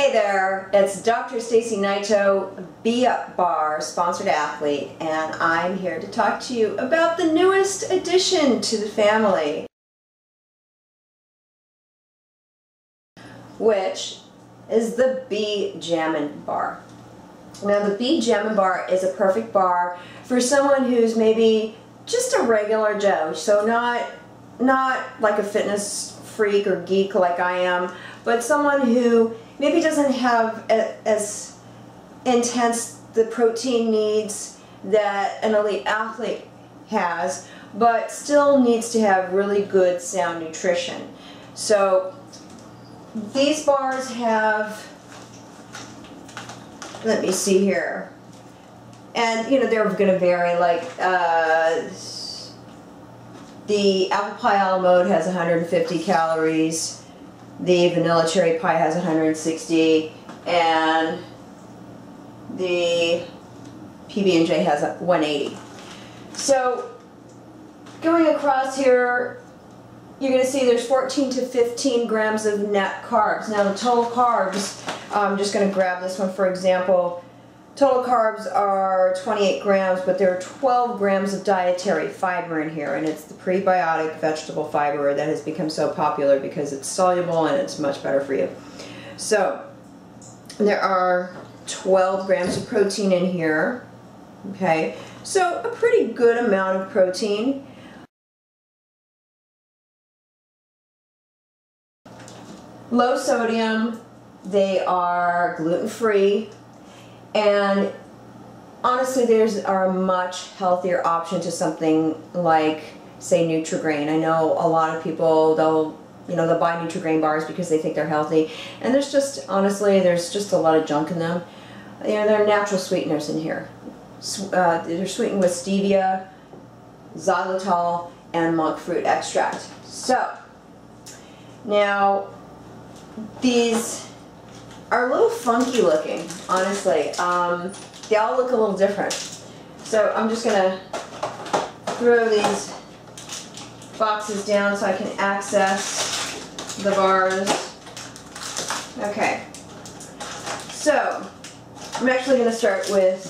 Hey there, it's Dr. Stacey Naito, Be Up Bar, sponsored athlete, and I'm here to talk to you about the newest addition to the family, which is the Be Jammin Bar. Now the Be Jammin Bar is a perfect bar for someone who's maybe just a regular Joe, so not like a fitness freak or geek like I am, but someone who maybe doesn't have as intense the protein needs that an elite athlete has, but still needs to have really good sound nutrition. So these bars have, let me see here, and you know they're going to vary, like the apple pie a la mode has 150 calories, the vanilla cherry pie has 160, and the PB&J has 180. So going across here, you're going to see there's 14 to 15 grams of net carbs. Now the total carbs, I'm just going to grab this one for example. Total carbs are 28 grams, but there are 12 grams of dietary fiber in here, and it's the prebiotic vegetable fiber that has become so popular because it's soluble and it's much better for you. So there are 12 grams of protein in here. Okay, so a pretty good amount of protein. Low sodium, they are gluten-free, and honestly are a much healthier option to something like, say, Nutri-Grain. I know a lot of people, they'll buy Nutri-Grain bars because they think they're healthy, and there's just, honestly, there's just a lot of junk in them. You know, there are natural sweeteners in here. They're sweetened with stevia, xylitol, and monk fruit extract. So now these are a little funky looking, honestly. They all look a little different. So I'm just going to throw these boxes down so I can access the bars. Okay. So I'm actually going to start with,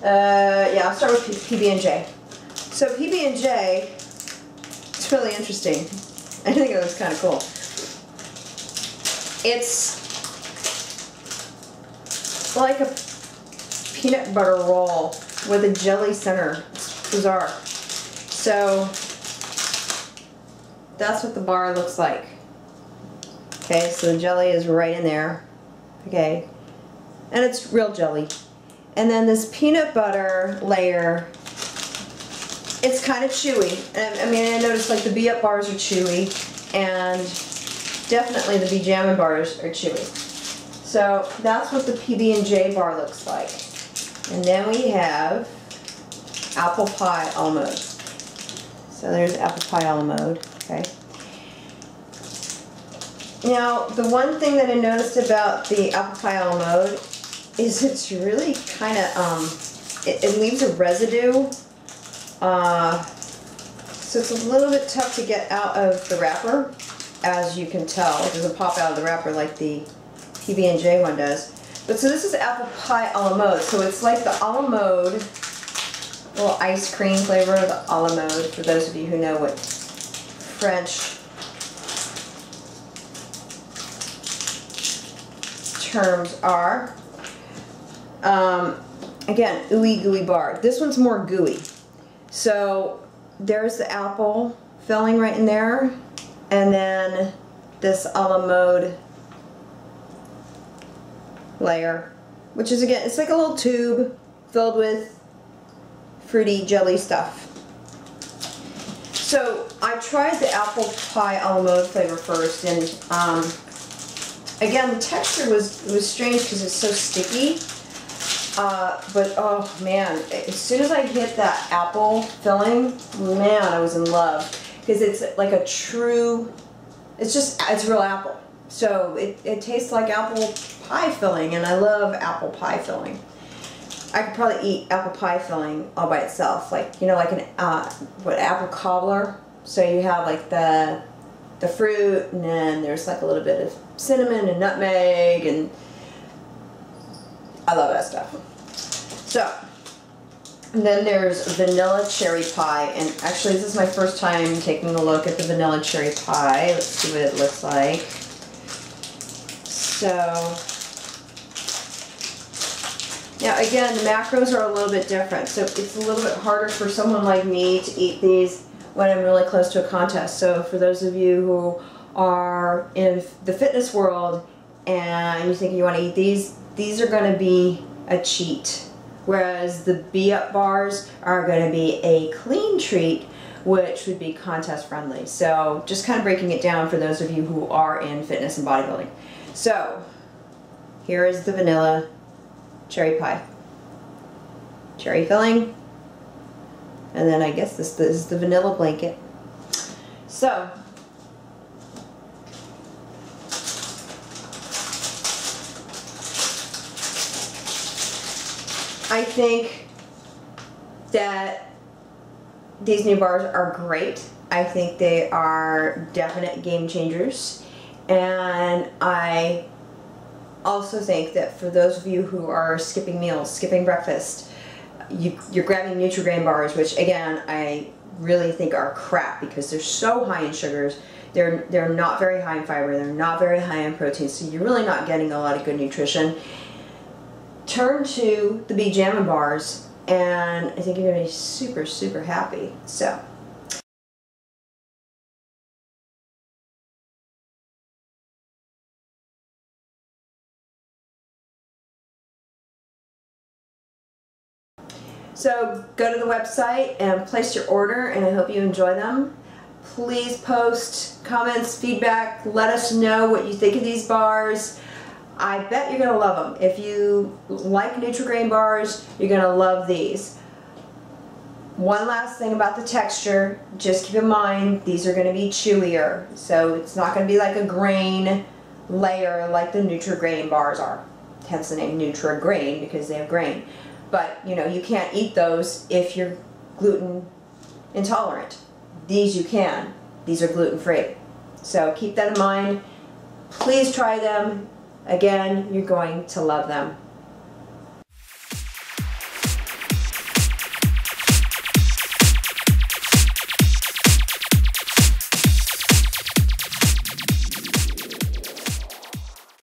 I'll start with PB&J. So PB&J, it's really interesting. I think it looks kind of cool. It's like a peanut butter roll with a jelly center. It's bizarre. So that's what the bar looks like. Okay, so the jelly is right in there. Okay, and it's real jelly. And then this peanut butter layer, it's kind of chewy. I mean, I noticed like the Be Up bars are chewy, and definitely the Be Jammin Bars are chewy. So that's what the PB&J bar looks like. And then we have apple pie a la mode. So there's apple pie a la mode. Okay. Now the one thing that I noticed about the apple pie a la mode is it's really kind of it leaves a residue. So it's a little bit tough to get out of the wrapper, as you can tell. It doesn't pop out of the wrapper like the PB&J one does. But so this is apple pie a la mode. So it's like the a la mode, little ice cream flavor of the a la mode, for those of you who know what French terms are. Again, ooey gooey bar. This one's more gooey. So there's the apple filling right in there, and then this a la mode layer, which is, again, it's like a little tube filled with fruity jelly stuff. So I tried the apple pie a la mode flavor first, and again, the texture was strange because it's so sticky. But oh man, as soon as I hit that apple filling, man, I was in love, because it's like a true, it's real apple. So it tastes like apple pie filling, and I love apple pie filling. I could probably eat apple pie filling all by itself, like, you know, like an apple cobbler. So you have like the the fruit, and then there's like a little bit of cinnamon and nutmeg, and I love that stuff. So, and then there's vanilla cherry pie, and actually this is my first time taking a look at the vanilla cherry pie. Let's see what it looks like. So, now again, the macros are a little bit different, so it's a little bit harder for someone like me to eat these when I'm really close to a contest. So for those of you who are in the fitness world and you think you want to eat these are going to be a cheat. Whereas the Be-Up bars are going to be a clean treat, which would be contest friendly. So just kind of breaking it down for those of you who are in fitness and bodybuilding. So here is the vanilla cherry pie. Cherry filling. And then I guess this is the vanilla blanket. So I think that these new bars are great. I think they are definite game changers. And I also think that for those of you who are skipping meals, skipping breakfast, you're grabbing Nutri-Grain bars, which again, I really think are crap because they're so high in sugars. They're not very high in fiber. They're not very high in protein. So you're really not getting a lot of good nutrition. Turn to the Jammin Bars, and I think you're going to be super, super happy. So. So go to the website and place your order, and I hope you enjoy them. Please post comments, feedback, let us know what you think of these bars. I bet you're going to love them. If you like Nutri-Grain bars, you're going to love these. One last thing about the texture, just keep in mind these are going to be chewier. So it's not going to be like a grain layer like the Nutri-Grain bars are. Hence the name Nutri-Grain, because they have grain. But you know, you can't eat those if you're gluten intolerant. These you can. These are gluten free. So keep that in mind. Please try them. Again, you're going to love them.